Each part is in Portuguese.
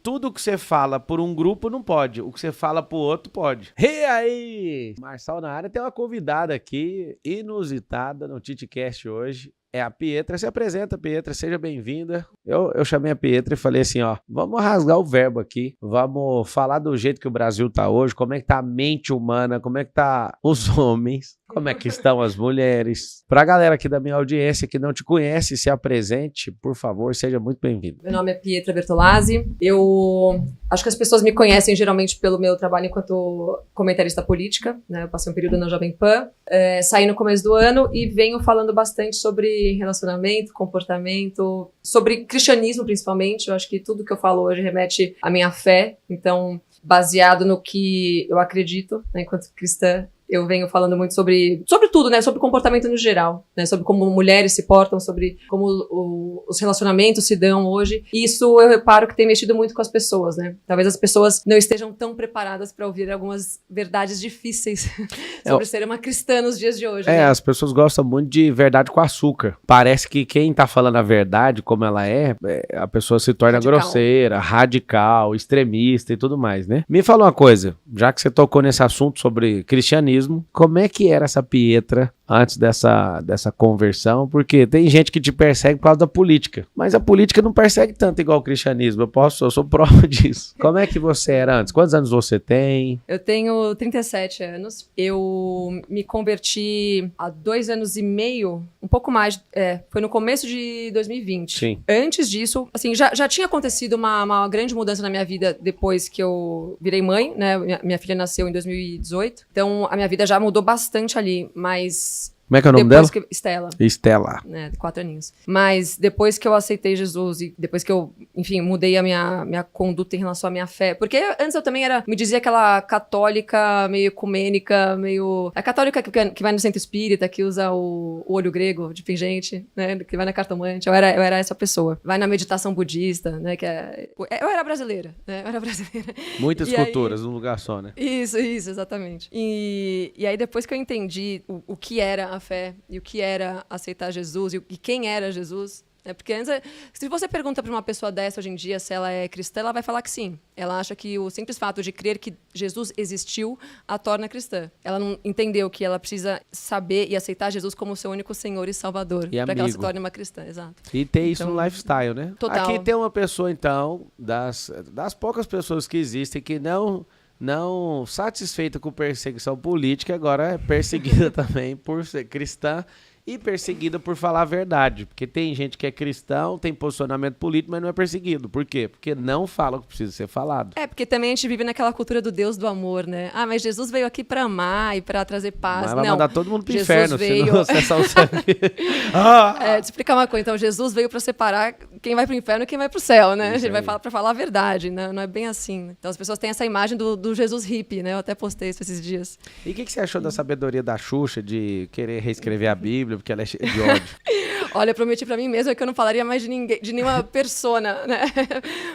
tudo que você fala por um grupo não pode. O que você fala pro outro pode. E aí? Marçal na área, tem uma convidada aqui, inusitada no TitiCast hoje. É a Pietra. Se apresenta, Pietra. Seja bem-vinda. Eu chamei a Pietra e falei assim, ó, vamos rasgar o verbo aqui. Vamos falar do jeito que o Brasil tá hoje, como é que tá a mente humana, como é que tá os homens, como é que estão as mulheres. Pra galera aqui da minha audiência que não te conhece, se apresente, por favor, seja muito bem-vindo. Meu nome é Pietra Bertolazzi. Eu acho que as pessoas me conhecem geralmente pelo meu trabalho enquanto comentarista política, né? Eu passei um período na Jovem Pan, saí no começo do ano e venho falando bastante sobre relacionamento, comportamento, sobre cristianismo principalmente. Eu acho que tudo que eu falo hoje remete à minha fé, então baseado no que eu acredito, né, enquanto cristã. Eu venho falando muito sobre tudo, né? Sobre comportamento no geral, né? Sobre como mulheres se portam, sobre como os relacionamentos se dão hoje. E isso eu reparo que tem mexido muito com as pessoas, né? Talvez as pessoas não estejam tão preparadas para ouvir algumas verdades difíceis sobre ser uma cristã nos dias de hoje. Né? As pessoas gostam muito de verdade com açúcar. Parece que quem tá falando a verdade, como ela a pessoa se torna grosseira, radical, extremista e tudo mais, né? Me fala uma coisa, já que você tocou nesse assunto sobre cristianismo, como é que era essa Pietra antes dessa conversão? Porque tem gente que te persegue por causa da política, mas a política não persegue tanto igual o cristianismo. Eu sou prova disso. Como é que você era antes? Quantos anos você tem? Eu tenho 37 anos. Eu me converti há 2 anos e meio, um pouco mais, foi no começo de 2020. Sim. Antes disso, assim, já tinha acontecido uma grande mudança na minha vida depois que eu virei mãe, né? Minha filha nasceu em 2018, então a minha vida já mudou bastante ali, mas... Como é que é o nome dela? Estela. Estela. 4 aninhos. Mas depois que eu aceitei Jesus e depois que eu, enfim, mudei a minha conduta em relação à minha fé. Porque antes eu também me dizia aquela católica meio ecumênica, meio... A católica que vai no centro espírita, que usa o olho grego de pingente, né? Que vai na cartomante. Eu era essa pessoa. Vai na meditação budista, né? Eu era brasileira, né? Muitas culturas num lugar só, né? Isso, exatamente. E aí depois que eu entendi o que era a fé e o que era aceitar Jesus e quem era Jesus, porque antes, se você pergunta para uma pessoa dessa hoje em dia se ela é cristã, ela vai falar que sim. Ela acha que o simples fato de crer que Jesus existiu a torna cristã. Ela não entendeu que ela precisa saber e aceitar Jesus como seu único Senhor e Salvador para que ela se torne uma cristã, exato. E ter isso no lifestyle, né? Total. Aqui tem uma pessoa, então, das poucas pessoas que existem que não satisfeita com perseguição política, agora é perseguida também por ser cristã e perseguida por falar a verdade. Porque tem gente que é cristão, tem posicionamento político, mas não é perseguido. Por quê? Porque não fala o que precisa ser falado. Porque também a gente vive naquela cultura do Deus do amor, né? Mas Jesus veio aqui pra amar e pra trazer paz. Mas vai mandar todo mundo pro Jesus inferno, veio... senão cessar o sangue. Te explicar uma coisa. Então, Jesus veio pra separar quem vai pro inferno e quem vai pro céu, né? Ele vai falar pra falar a verdade, né? Não é bem assim. Então, as pessoas têm essa imagem do Jesus hippie, né? Eu até postei isso esses dias. E o que você achou da sabedoria da Xuxa de querer reescrever a Bíblia, porque ela é cheia de ódio? Olha, eu prometi pra mim mesma que eu não falaria mais de ninguém, de nenhuma persona, né?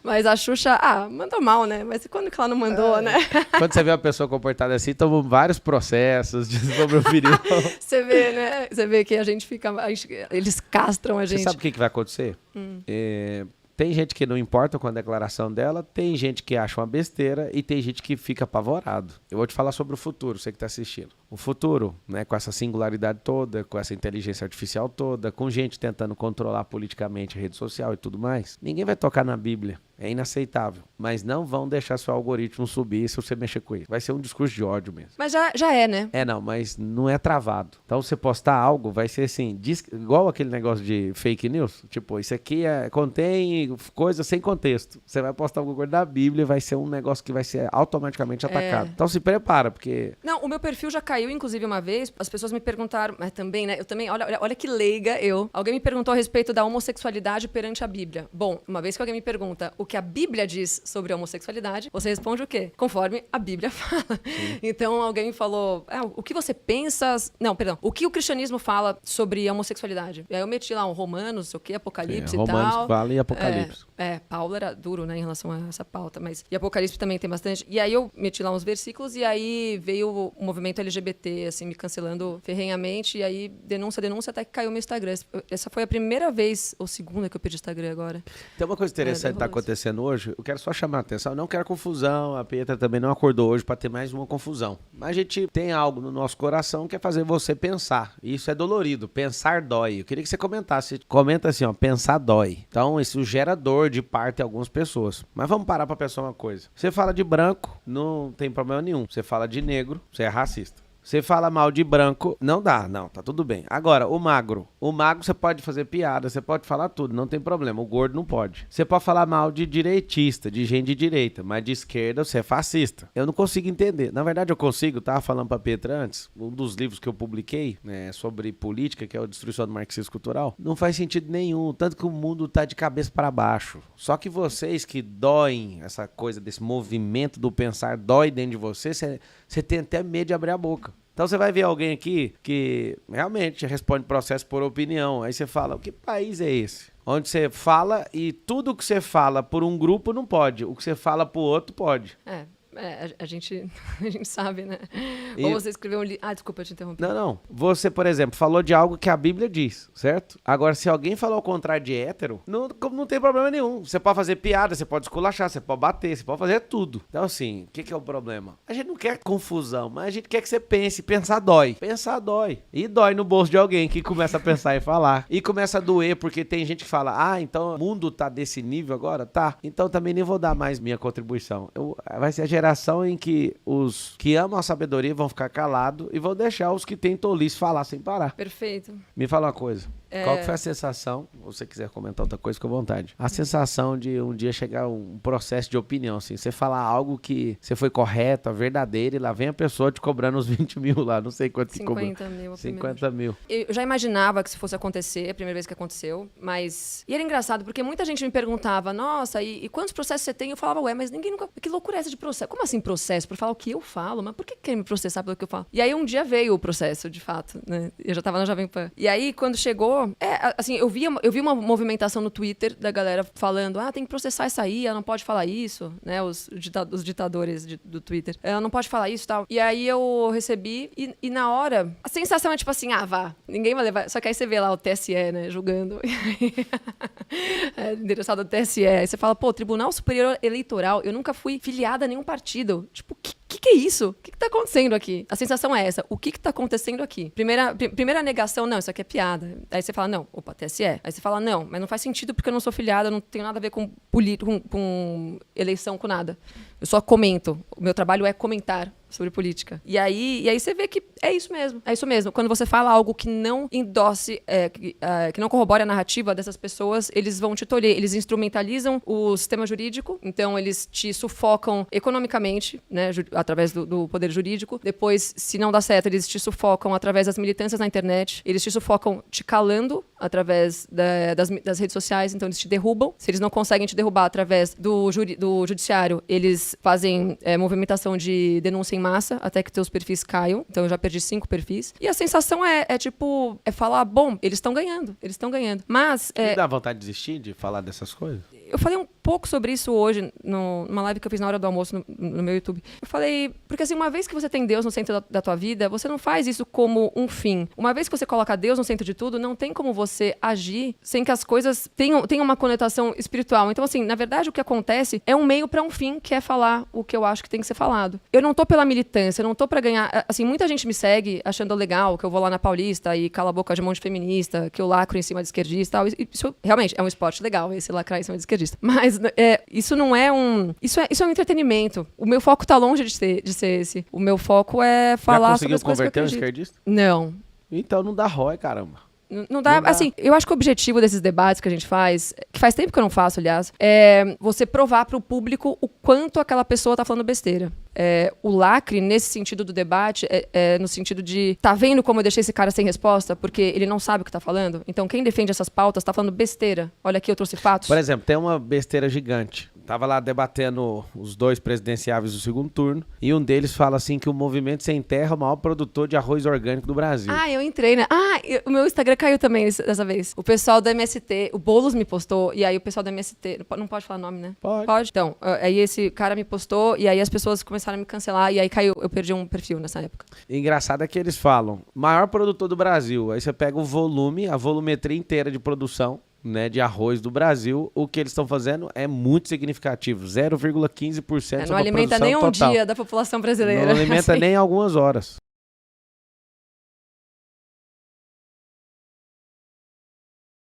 Mas a Xuxa, mandou mal, né? Mas quando que ela não mandou, né? Quando você vê uma pessoa comportada assim, tomam vários processos sobre opinião. Você vê, né? Você vê que a gente fica... Eles castram a gente. Você sabe o que vai acontecer? Tem gente que não importa com a declaração dela, tem gente que acha uma besteira e tem gente que fica apavorado. Eu vou te falar sobre o futuro, você que está assistindo. O futuro, né, com essa singularidade toda, com essa inteligência artificial toda, com gente tentando controlar politicamente a rede social e tudo mais, ninguém vai tocar na Bíblia. É inaceitável. Mas não vão deixar seu algoritmo subir se você mexer com ele. Vai ser um discurso de ódio mesmo. Mas já é, né? Não, mas não é travado. Então, você postar algo, vai ser assim, igual aquele negócio de fake news. Tipo, isso aqui contém coisa sem contexto. Você vai postar alguma coisa da Bíblia e vai ser um negócio que vai ser automaticamente atacado. Então, se prepara, porque... Não, o meu perfil já caiu, inclusive, uma vez. As pessoas me perguntaram, mas também, né? Eu também, olha que leiga eu. Alguém me perguntou a respeito da homossexualidade perante a Bíblia. Bom, uma vez que alguém me pergunta o que a Bíblia diz sobre a homossexualidade, você responde o quê? Conforme a Bíblia fala. Então, alguém me falou, o que você pensa... Não, perdão. O que o cristianismo fala sobre a homossexualidade? E aí eu meti lá um Romanos, sei o quê, Apocalipse e tal. Romanos fala e Apocalipse. Paulo era duro, né, em relação a essa pauta, mas... E Apocalipse também tem bastante. E aí eu meti lá uns versículos e aí veio o movimento LGBT LGBT, assim, me cancelando ferrenhamente, e aí denúncia, até que caiu meu Instagram. Essa foi a primeira vez, ou segunda, que eu perdi Instagram agora. Tem uma coisa interessante que tá acontecendo hoje, eu quero só chamar a atenção, eu não quero confusão, a Pietra também não acordou hoje para ter mais uma confusão. Mas a gente tem algo no nosso coração que é fazer você pensar. Isso é dolorido, pensar dói. Eu queria que você comentasse. Comenta assim, ó, pensar dói. Então isso gera dor de parte de algumas pessoas. Mas vamos parar para pensar uma coisa. Você fala de branco, não tem problema nenhum. Você fala de negro, você é racista. Você fala mal de branco, não dá, não, tá tudo bem. Agora, o magro você pode fazer piada, você pode falar tudo, não tem problema, o gordo não pode. Você pode falar mal de direitista, de gente de direita, mas de esquerda você é fascista. Eu não consigo entender, na verdade eu consigo, tava falando pra Petra antes, um dos livros que eu publiquei, né, sobre política, que é a Destruição do Marxismo Cultural, não faz sentido nenhum, tanto que o mundo tá de cabeça para baixo. Só que vocês que doem, essa coisa desse movimento do pensar dói dentro de você, você tem até medo de abrir a boca. Então você vai ver alguém aqui que realmente responde processo por opinião. Aí você fala, que país é esse? Onde você fala e tudo que você fala por um grupo não pode. O que você fala por outro pode. A gente sabe, né? Ou você escreveu um livro... desculpa, eu te interrompi. Não. Você, por exemplo, falou de algo que a Bíblia diz, certo? Agora, se alguém falou ao contrário de hétero, não tem problema nenhum. Você pode fazer piada, você pode esculachar, você pode bater, você pode fazer tudo. Então, assim, o que é o problema? A gente não quer confusão, mas a gente quer que você pense. Pensar dói. Pensar dói. E dói no bolso de alguém que começa a pensar e falar. E começa a doer, porque tem gente que fala, então o mundo tá desse nível agora? Tá. Então também nem vou dar mais minha contribuição. Vai ser a geração em que os que amam a sabedoria vão ficar calados e vão deixar os que têm tolice falar sem parar. Perfeito. Me fala uma coisa. Qual que foi a sensação, se você quiser comentar outra coisa, fica à vontade. A sensação de um dia chegar um processo de opinião, assim, você falar algo que você foi correto, verdadeiro, e lá vem a pessoa te cobrando uns 20 mil lá, não sei quanto que cobrou. 50 mil. 50 mil. Eu já imaginava que isso fosse acontecer, a primeira vez que aconteceu, mas... E era engraçado, porque muita gente me perguntava, nossa, e quantos processos você tem? Eu falava, mas ninguém nunca... Que loucura é essa de processo? Como assim processo? Por falar o que eu falo? Mas por que quer me processar pelo que eu falo? E aí um dia veio o processo, de fato, né? Eu já tava na Jovem Pan. E aí, quando chegou... assim, eu vi uma movimentação no Twitter da galera falando, tem que processar essa aí, ela não pode falar isso, né? Os ditadores do Twitter. Ela não pode falar isso e tal. E aí eu recebi, e na hora, a sensação é tipo assim, vá, ninguém vai levar. Só que aí você vê lá o TSE, né, julgando. Endereçado ao TSE. Aí você fala, Tribunal Superior Eleitoral, eu nunca fui filiada a nenhum partido. Tipo, que é isso? O que tá acontecendo aqui? A sensação é essa. O que tá acontecendo aqui? Primeira negação, não, isso aqui é piada. Aí você fala, não, TSE. Aí você fala, não, mas não faz sentido porque eu não sou filiada, não tenho nada a ver com com eleição, com nada. Eu só comento. O meu trabalho é comentar sobre política. E aí você vê que é isso mesmo. É isso mesmo. Quando você fala algo que não endosse, que não corrobore a narrativa dessas pessoas, eles vão te tolher. Eles instrumentalizam o sistema jurídico, então eles te sufocam economicamente, né, através do poder jurídico. Depois, se não dá certo, eles te sufocam através das militâncias na internet. Eles te sufocam te calando através das redes sociais, então eles te derrubam. Se eles não conseguem te derrubar através do judiciário, eles fazem movimentação de denúncia em massa até que teus perfis caiam. Então eu já perdi 5 perfis. E a sensação é falar, bom, eles estão ganhando. Mas... Me dá vontade de desistir de falar dessas coisas? Eu falei um pouco sobre isso hoje, numa live que eu fiz na hora do almoço no meu YouTube. Eu falei, porque assim, uma vez que você tem Deus no centro da tua vida, você não faz isso como um fim. Uma vez que você coloca Deus no centro de tudo, não tem como você agir sem que as coisas tenham uma conotação espiritual. Então, assim, na verdade, o que acontece é um meio para um fim, que é falar o que eu acho que tem que ser falado. Eu não tô pela militância, eu não tô pra ganhar... Assim, muita gente me segue achando legal que eu vou lá na Paulista e cala a boca de um monte de feminista, que eu lacro em cima de esquerdista e tal. Isso realmente é um esporte legal, esse lacrar em cima de esquerdista. Mas isso não é um... Isso é um entretenimento. O meu foco tá longe de ser esse. O meu foco é falar sobre as coisas que eu acredito. Já conseguiu converter um esquerdista? Não. Então não dá ROI, caramba. Não dá, assim, eu acho que o objetivo desses debates que a gente faz, que faz tempo que eu não faço, aliás, é você provar para o público o quanto aquela pessoa tá falando besteira. O lacre, nesse sentido do debate, no sentido de, tá vendo como eu deixei esse cara sem resposta? Porque ele não sabe o que tá falando? Então, quem defende essas pautas tá falando besteira. Olha aqui, eu trouxe fatos. Por exemplo, tem uma besteira gigante. Tava lá debatendo os 2 presidenciáveis do segundo turno. E um deles fala assim que o Movimento Sem Terra é o maior produtor de arroz orgânico do Brasil. Ah, eu entrei, né? O meu Instagram caiu também dessa vez. O pessoal do MST, o Boulos me postou, e aí o pessoal do MST, não pode falar nome, né? Pode. Então, aí esse cara me postou, e aí as pessoas começaram a me cancelar, e aí caiu, eu perdi um perfil nessa época. Engraçado é que eles falam, maior produtor do Brasil. Aí você pega o volume, a volumetria inteira de produção, né, de arroz do Brasil. O que eles estão fazendo é muito significativo. 0,15% Não alimenta nem um dia da população brasileira. Não alimenta nem algumas horas.